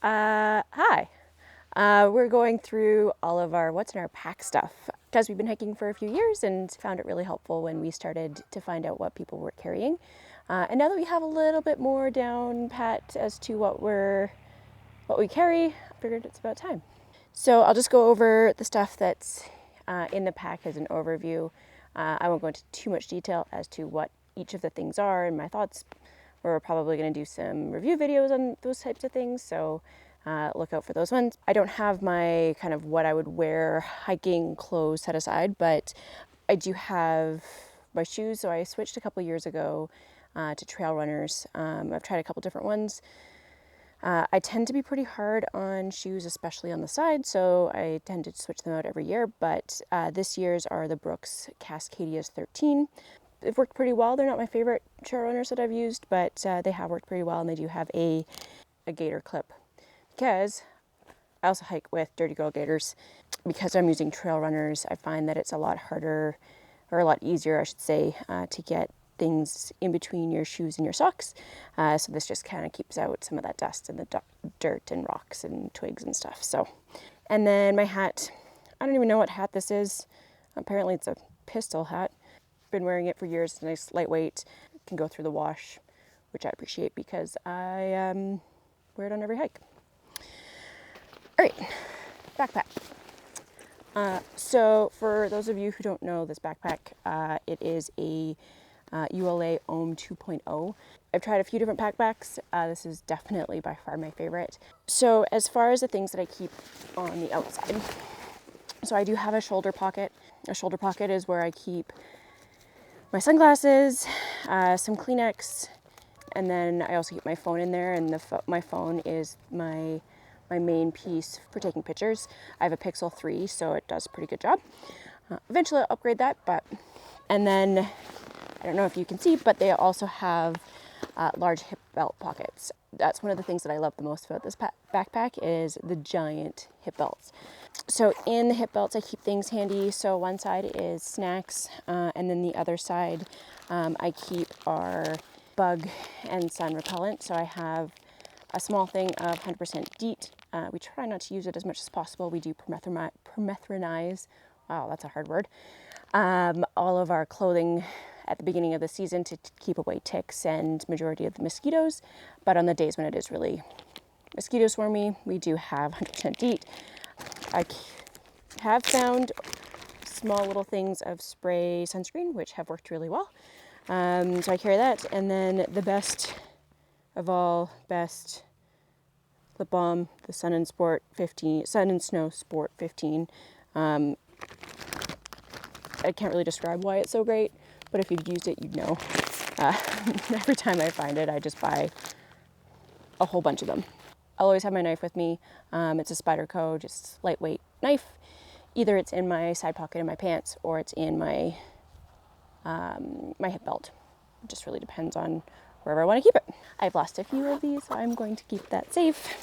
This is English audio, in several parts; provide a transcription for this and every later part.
Hi. We're going through all of our what's in our pack stuff because we've been hiking for a few years and found it really helpful when we started to find out what people were carrying. And now that we have a little bit more down pat as to what we carry, I figured it's about time. So I'll just go over the stuff that's in the pack as an overview. I won't go into too much detail as to what each of the things are and my thoughts. We're probably going to do some review videos on those types of things, so look out for those ones. I don't have my kind of what I would wear hiking clothes set aside, but I do have my shoes. So I switched a couple years ago to trail runners. I've tried a couple different ones. I tend to be pretty hard on shoes, especially on the side, so I tend to switch them out every year, but this year's are the Brooks Cascadias 13. They've worked pretty well. They're not my favorite trail runners that I've used, but they have worked pretty well, and they do have a gaiter clip. Because I also hike with Dirty Girl gaiters. Because I'm using trail runners, I find that it's a lot harder, or a lot easier, I should say, to get things in between your shoes and your socks. So this just kind of keeps out some of that dust and the dirt and rocks and twigs and stuff. So, and then my hat. I don't even know what hat this is. Apparently it's a pistol hat. Been wearing it for years. It's nice, lightweight, can go through the wash, which I appreciate because I wear it on every hike. All right, backpack. So for those of you who don't know this backpack, it is a ULA Ohm 2.0. I've tried a few different backpacks. This is definitely by far my favorite. So as far as the things that I keep on the outside, so I do have a shoulder pocket. A shoulder pocket is where I keep my sunglasses, some Kleenex, and then I also keep my phone in there, and my phone is my main piece for taking pictures. I have a Pixel 3, so it does a pretty good job. Eventually I'll upgrade that, and then I don't know if you can see, but they also have large hip belt pockets. That's one of the things that I love the most about this backpack is the giant hip belts. So in the hip belts, I keep things handy. So one side is snacks, and then the other side I keep our bug and sun repellent. So I have a small thing of 100% DEET. We try not to use it as much as possible. We do permethrinize, wow, that's a hard word, all of our clothing at the beginning of the season to keep away ticks and majority of the mosquitoes. But on the days when it is really mosquito swarmy, we do have 100% DEET. I have found small little things of spray sunscreen, which have worked really well. So I carry that. And then the best of all, best lip balm, the Sun and Snow Sport 15. I can't really describe why it's so great, but if you've used it, you'd know. Every time I find it, I just buy a whole bunch of them. I'll always have my knife with me. It's a Spyderco, just lightweight knife. Either it's in my side pocket in my pants or it's in my my hip belt. It just really depends on wherever I want to keep it. I've lost a few of these, so I'm going to keep that safe.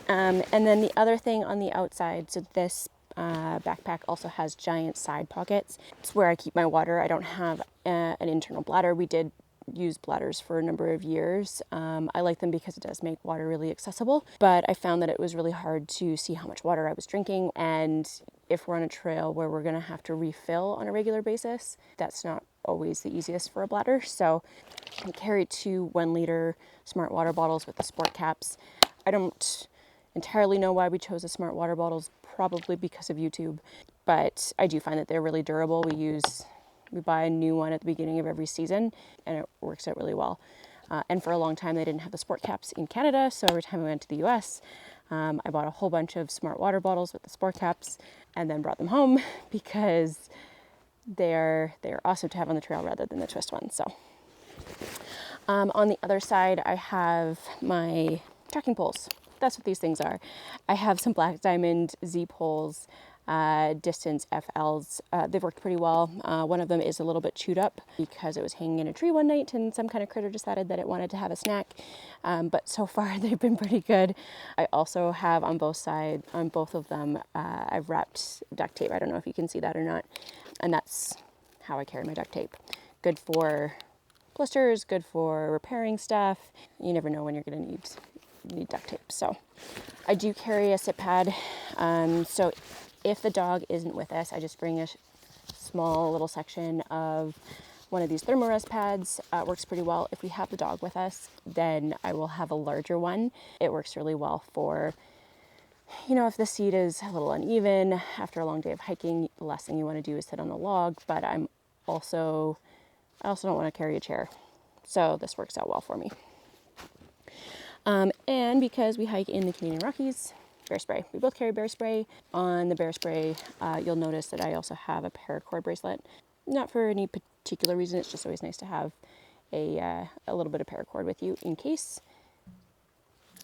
And then the other thing on the outside, so this backpack also has giant side pockets. It's where I keep my water. I don't have an internal bladder. We did use bladders for a number of years. I like them because it does make water really accessible, but I found that it was really hard to see how much water I was drinking, and if we're on a trail where we're gonna have to refill on a regular basis, that's not always the easiest for a bladder. So I carry 2 1-liter smart water bottles with the sport caps. I don't entirely know why we chose the smart water bottles, probably because of YouTube, but I do find that they're really durable. We buy a new one at the beginning of every season, and it works out really well. And for a long time, they didn't have the sport caps in Canada, so every time I went to the US, I bought a whole bunch of smart water bottles with the sport caps and then brought them home because they're awesome to have on the trail rather than the twist ones. So on the other side, I have my trekking poles. That's what these things are. I have some Black Diamond Z poles, distance FLs. They've worked pretty well. One of them is a little bit chewed up because it was hanging in a tree one night and some kind of critter decided that it wanted to have a snack. But so far they've been pretty good. I also have on both of them, I've wrapped duct tape. I don't know if you can see that or not. And that's how I carry my duct tape. Good for blisters, good for repairing stuff. You never know when you're going to need duct tape. So I do carry a sit pad. So if the dog isn't with us, I just bring a small little section of one of these thermarest pads. Works pretty well. If we have the dog with us, then I will have a larger one. It works really well for, you know, if the seat is a little uneven after a long day of hiking, the last thing you want to do is sit on a log, but I also don't want to carry a chair. So this works out well for me. And because we hike in the Canadian Rockies, bear spray. We both carry bear spray. On the bear spray, you'll notice that I also have a paracord bracelet. Not for any particular reason, it's just always nice to have a little bit of paracord with you in case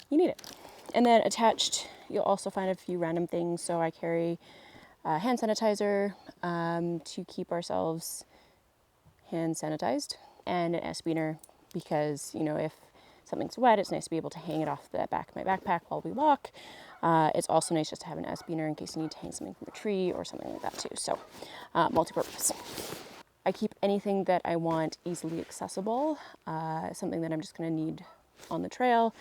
you need it. And then attached, you'll also find a few random things. So I carry hand sanitizer to keep ourselves hand sanitized, and an S-beaner because, you know, if something's wet, it's nice to be able to hang it off the back of my backpack while we walk. It's also nice just to have an S-beaner in case you need to hang something from a tree or something like that too. So multi-purpose. I keep anything that I want easily accessible, something that I'm just going to need on the trail,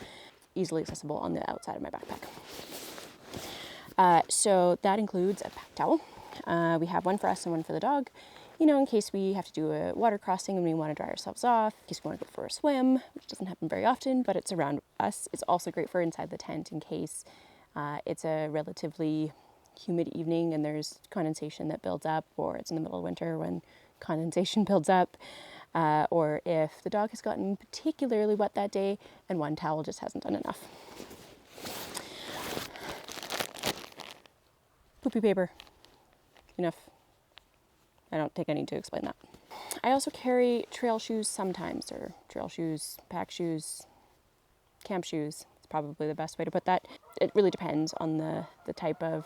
easily accessible on the outside of my backpack. So that includes a pack towel. We have one for us and one for the dog, you know, in case we have to do a water crossing and we want to dry ourselves off, in case we want to go for a swim, which doesn't happen very often, but it's around us. It's also great for inside the tent in case it's a relatively humid evening and there's condensation that builds up, or it's in the middle of winter when condensation builds up, or if the dog has gotten particularly wet that day and one towel just hasn't done enough. Poopy paper. Enough. I don't think I need to explain that. I also carry trail shoes sometimes, or trail shoes, pack shoes, camp shoes. It's probably the best way to put that. It really depends on the type of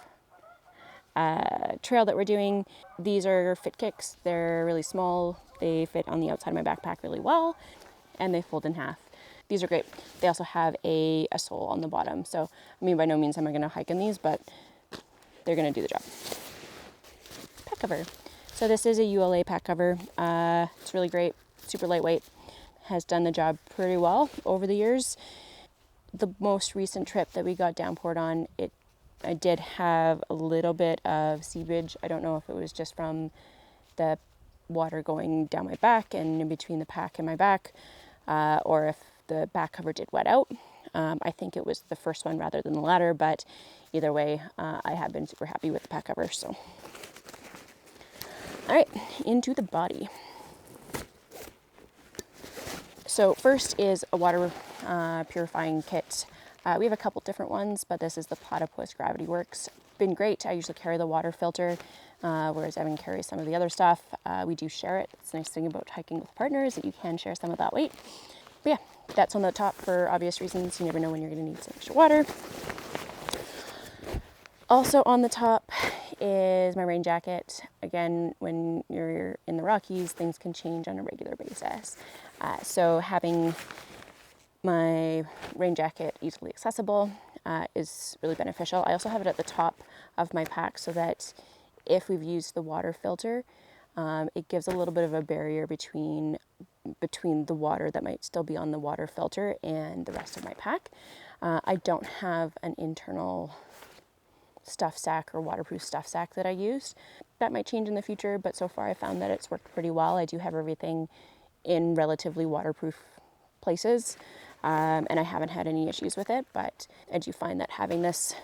trail that we're doing. These are fit kicks. They're really small. They fit on the outside of my backpack really well, and they fold in half. These are great. They also have a sole on the bottom. So, I mean, by no means am I going to hike in these, but they're going to do the job. Pack cover. So this is a ULA pack cover. It's really great, super lightweight, has done the job pretty well over the years. The most recent trip that we got downpoured on, I did have a little bit of seepage. I don't know if it was just from the water going down my back and in between the pack and my back, or if the back cover did wet out. I think it was the first one rather than the latter, but either way, I have been super happy with the pack cover. So, all right, into the body. So first is a water purifying kit. We have a couple different ones, but this is the Platypus Gravity Works. Been great. I usually carry the water filter, whereas Evan carries some of the other stuff. We do share it. It's a nice thing about hiking with partners that you can share some of that weight. But yeah, that's on the top for obvious reasons. You never know when you're going to need some extra water. Also on the top is my rain jacket. Again, when you're in the Rockies, things can change on a regular basis. So having my rain jacket easily accessible is really beneficial. I also have it at the top of my pack so that if we've used the water filter, it gives a little bit of a barrier between the water that might still be on the water filter and the rest of my pack. I don't have an internal stuff sack or waterproof stuff sack that I use. That might change in the future, but so far I found that it's worked pretty well. I do have everything in relatively waterproof places, and I haven't had any issues with it, but I do find that having this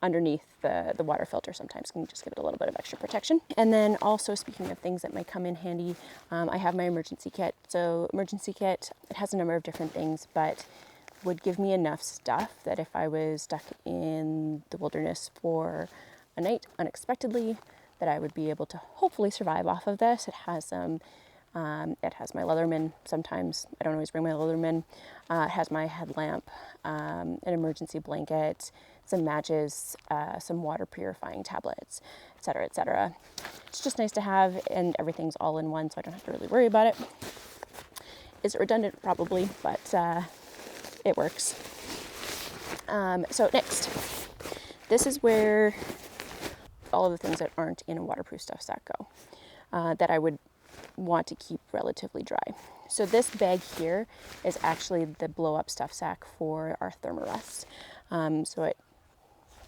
underneath the water filter sometimes can just give it a little bit of extra protection. And then also, speaking of things that might come in handy, I have my emergency kit. So emergency kit, it has a number of different things, but would give me enough stuff that if I was stuck in the wilderness for a night unexpectedly, that I would be able to hopefully survive off of this. It has some, it has my Leatherman. Sometimes I don't always bring my Leatherman. It has my headlamp, an emergency blanket, some matches, some water purifying tablets, etc., etc. It's just nice to have, and everything's all in one, so I don't have to really worry about it. Is it redundant? Probably, but it works. So next, this is where all of the things that aren't in a waterproof stuff sack go, that I would want to keep relatively dry. So this bag here is actually the blow-up stuff sack for our Thermarest. So it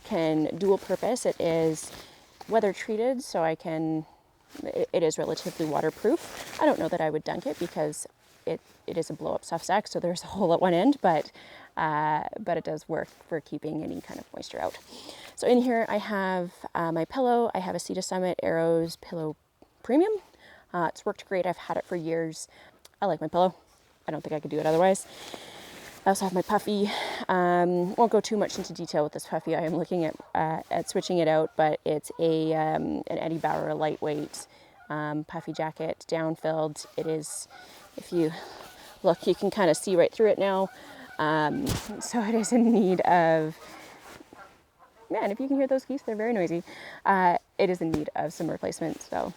can dual purpose. It is weather treated, so it is relatively waterproof. I don't know that I would dunk it because it is a blow-up stuff sack, so there's a hole at one end, but it does work for keeping any kind of moisture out. So in here I have my pillow. I have a Cedar Summit Arrows Pillow Premium. It's worked great. I've had it for years. I like my pillow. I don't think I could do it otherwise. I also have my puffy. Won't go too much into detail with this puffy. I am looking at switching it out, but it's an Eddie Bauer lightweight puffy jacket, down-filled. It is, if you look, you can kind of see right through it now. So it is in need of, man, if you can hear those geese, they're very noisy. It is in need of some replacement, so.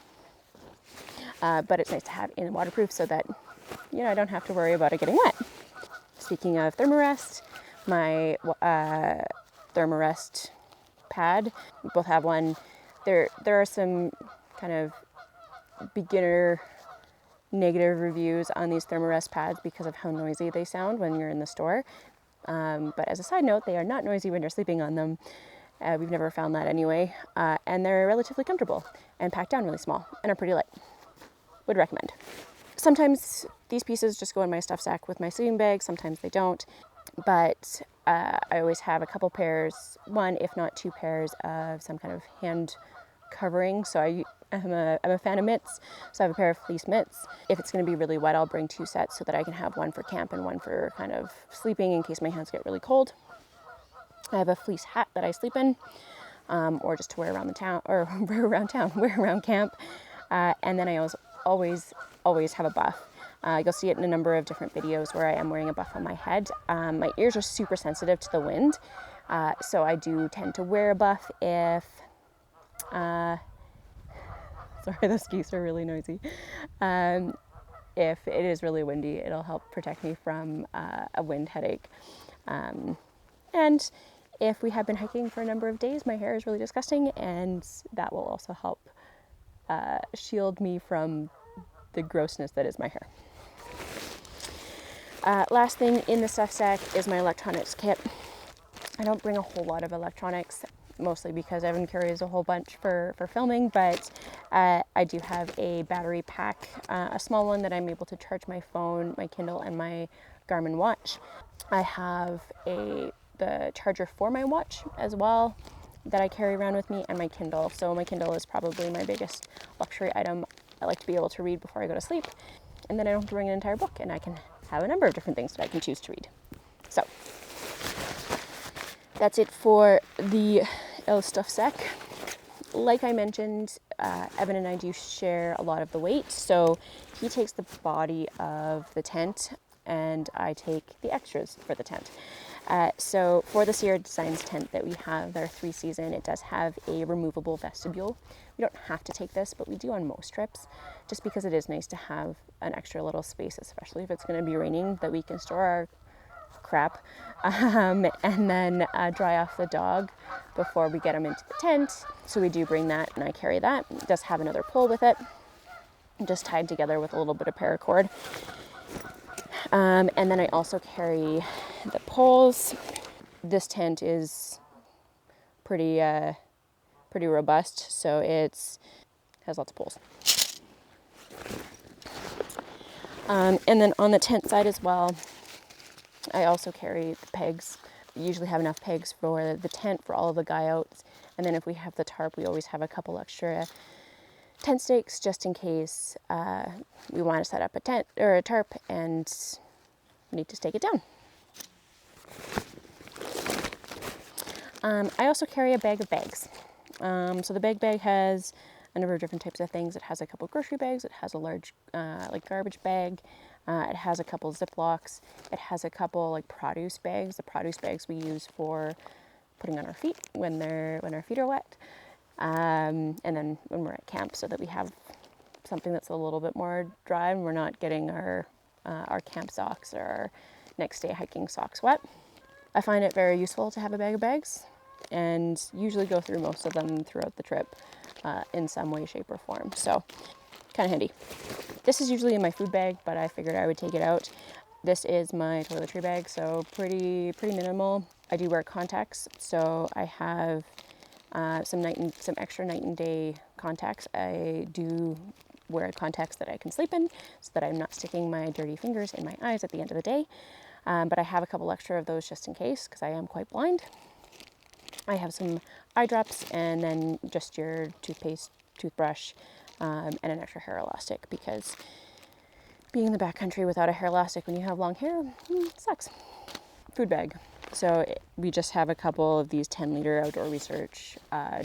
But it's nice to have in waterproof so that, I don't have to worry about it getting wet. Speaking of Thermarest, my Thermarest pad, we both have one. There are some kind of beginner negative reviews on these Thermarest pads because of how noisy they sound when you're in the store. But as a side note, they are not noisy when you're sleeping on them. We've never found that anyway. And they're relatively comfortable and packed down really small and are pretty light. Would recommend. Sometimes these pieces just go in my stuff sack with my sleeping bag, sometimes they don't, but I always have a couple pairs, one if not two pairs of some kind of hand covering. So I'm a fan of mitts, so I have a pair of fleece mitts. If it's going to be really wet, I'll bring two sets so that I can have one for camp and one for kind of sleeping in case my hands get really cold. I have a fleece hat that I sleep in, or just to wear around the town, or wear around camp. And then I always have a buff. You'll see it in a number of different videos where I am wearing a buff on my head. My ears are super sensitive to the wind, so I do tend to wear a buff if, sorry, those geese are really noisy. If it is really windy, it'll help protect me from a wind headache. And if we have been hiking for a number of days, my hair is really disgusting, and that will also help shield me from the grossness that is my hair. Last thing in the stuff sack is my electronics kit. I don't bring a whole lot of electronics, mostly because Evan carries a whole bunch for filming, but I do have a battery pack, a small one that I'm able to charge my phone, my Kindle, and my Garmin watch. I have the charger for my watch as well that I carry around with me, and my Kindle. So my Kindle is probably my biggest luxury item. I like to be able to read before I go to sleep, and then I don't have to bring an entire book, and I can have a number of different things that I can choose to read. So that's it for the stuff sack. Like I mentioned, Evan and I do share a lot of the weight, so he takes the body of the tent and I take the extras for the tent. So for the Sierra Designs tent that we have, our 3-season, it does have a removable vestibule. We don't have to take this, but we do on most trips, just because it is nice to have an extra little space, especially if it's going to be raining, that we can store our crap and then dry off the dog before we get him into the tent. So we do bring that, and I carry that. It does have another pole with it, just tied together with a little bit of paracord. And then I also carry the poles. This tent is pretty robust, so it has lots of poles. And then on the tent side as well, I also carry the pegs. We usually have enough pegs for the tent for all of the guy outs, and then if we have the tarp, we always have a couple extra tent stakes just in case we want to set up a tent or a tarp and need to stake it down. I also carry a bag of bags. So the bag has a number of different types of things. It has a couple grocery bags. It has a large garbage bag. It has a couple Ziplocs. It has a couple produce bags. The produce bags we use for putting on our feet when our feet are wet. And then when we're at camp, so that we have something that's a little bit more dry and we're not getting our camp socks or our next day hiking socks wet. I find it very useful to have a bag of bags, and usually go through most of them throughout the trip in some way, shape, or form. So kind of handy. This is usually in my food bag, but I figured I would take it out. This is my toiletry bag, so pretty minimal. I do wear contacts, so I have some extra night and day contacts. I do wear contacts that I can sleep in, so that I'm not sticking my dirty fingers in my eyes at the end of the day. But I have a couple extra of those just in case, because I am quite blind. I have some eye drops, and then just your toothpaste, toothbrush, and an extra hair elastic, because being in the backcountry without a hair elastic when you have long hair sucks. Food bag. So we just have a couple of these 10-liter outdoor research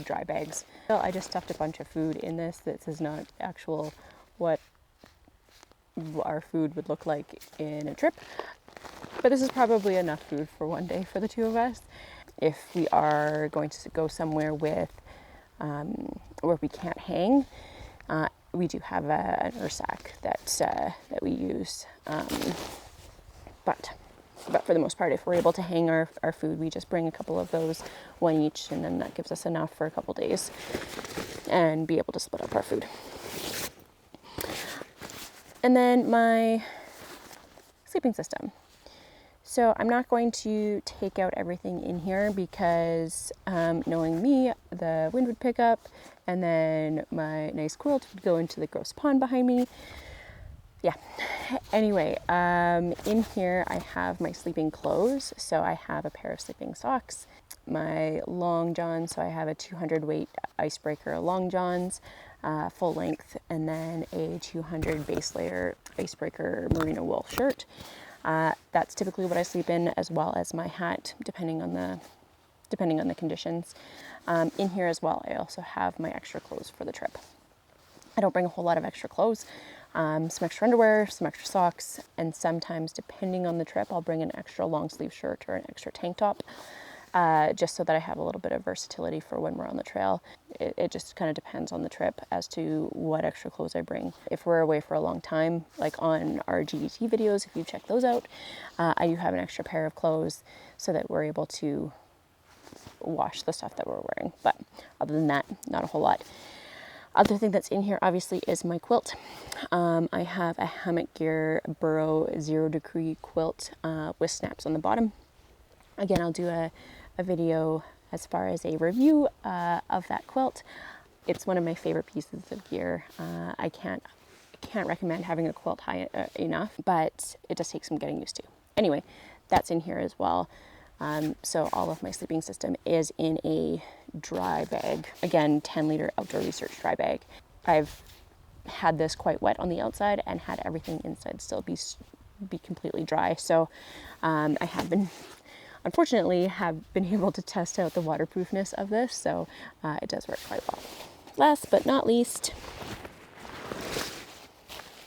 dry bags. Well, I just stuffed a bunch of food in this. This is not actual what our food would look like in a trip, but this is probably enough food for one day for the two of us. If we are going to go somewhere with where we can't hang, we do have an sack that we use. But for the most part, if we're able to hang our food, we just bring a couple of those, one each, and then that gives us enough for a couple days and be able to split up our food. And then my sleeping system. So I'm not going to take out everything in here because knowing me, the wind would pick up and then my nice quilt would go into the gross pond behind me. Yeah. Anyway, in here I have my sleeping clothes. So I have a pair of sleeping socks, my long johns. So I have a 200 weight icebreaker long johns, full length, and then a 200 base layer icebreaker merino wool shirt. That's typically what I sleep in, as well as my hat, depending on the conditions. In here as well, I also have my extra clothes for the trip. I don't bring a whole lot of extra clothes. Some extra underwear, some extra socks, and sometimes, depending on the trip, I'll bring an extra long sleeve shirt or an extra tank top, just so that I have a little bit of versatility for when we're on the trail. It just kind of depends on the trip as to what extra clothes I bring. If we're away for a long time, like on our GDT videos, if you check those out, I do have an extra pair of clothes so that we're able to wash the stuff that we're wearing. But other than that, not a whole lot. Other thing that's in here, obviously, is my quilt. I have a Hammock Gear Burrow 0 degree quilt with snaps on the bottom. Again, I'll do a video as far as a review of that quilt. It's one of my favorite pieces of gear. I can't recommend having a quilt high enough, but it does take some getting used to. Anyway, that's in here as well. So all of my sleeping system is in a dry bag. Again, 10-liter outdoor research dry bag. I've had this quite wet on the outside and had everything inside still be completely dry. So I have been, unfortunately, have been able to test out the waterproofness of this. So it does work quite well. Last but not least,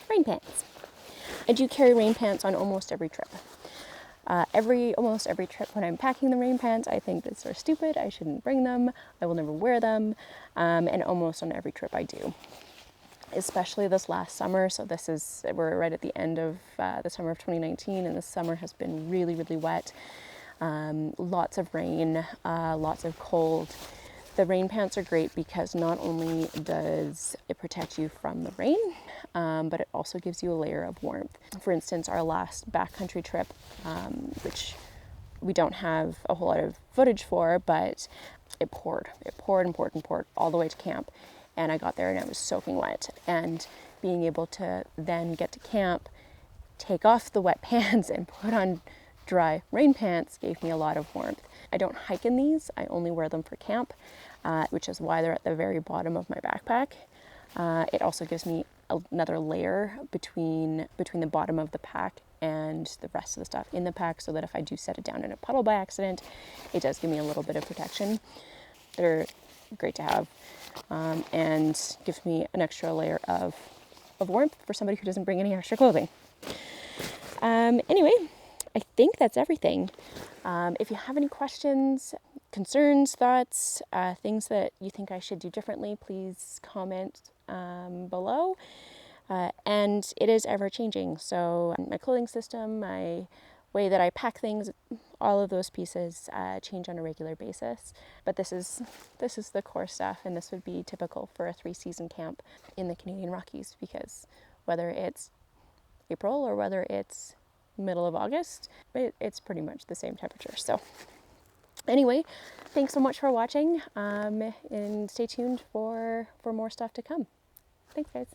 rain pants. I do carry rain pants on almost every trip. Almost every trip when I'm packing the rain pants, I think that they're stupid. I shouldn't bring them. I will never wear them. And almost on every trip I do. Especially this last summer. So we're right at the end of the summer of 2019, and this summer has been really, really wet. Lots of rain, lots of cold. The rain pants are great because not only does it protect you from the rain, but it also gives you a layer of warmth. For instance, our last backcountry trip, which we don't have a whole lot of footage for, but it poured all the way to camp. And I got there and I was soaking wet. And being able to then get to camp, take off the wet pants and put on dry rain pants gave me a lot of warmth. I don't hike in these. I only wear them for camp, which is why they're at the very bottom of my backpack. It also gives me another layer between the bottom of the pack and the rest of the stuff in the pack, so that if I do set it down in a puddle by accident, it does give me a little bit of protection. They're great to have, and gives me an extra layer of warmth for somebody who doesn't bring any extra clothing. Anyway, I think that's everything. If you have any questions, concerns, thoughts, things that you think I should do differently, please comment below. And it is ever changing. So my clothing system, my way that I pack things, all of those pieces change on a regular basis. But this is the core stuff, and this would be typical for a 3-season camp in the Canadian Rockies, because whether it's April or whether it's middle of August, it's pretty much the same temperature. So anyway, thanks so much for watching, and stay tuned for more stuff to come. Thanks, guys.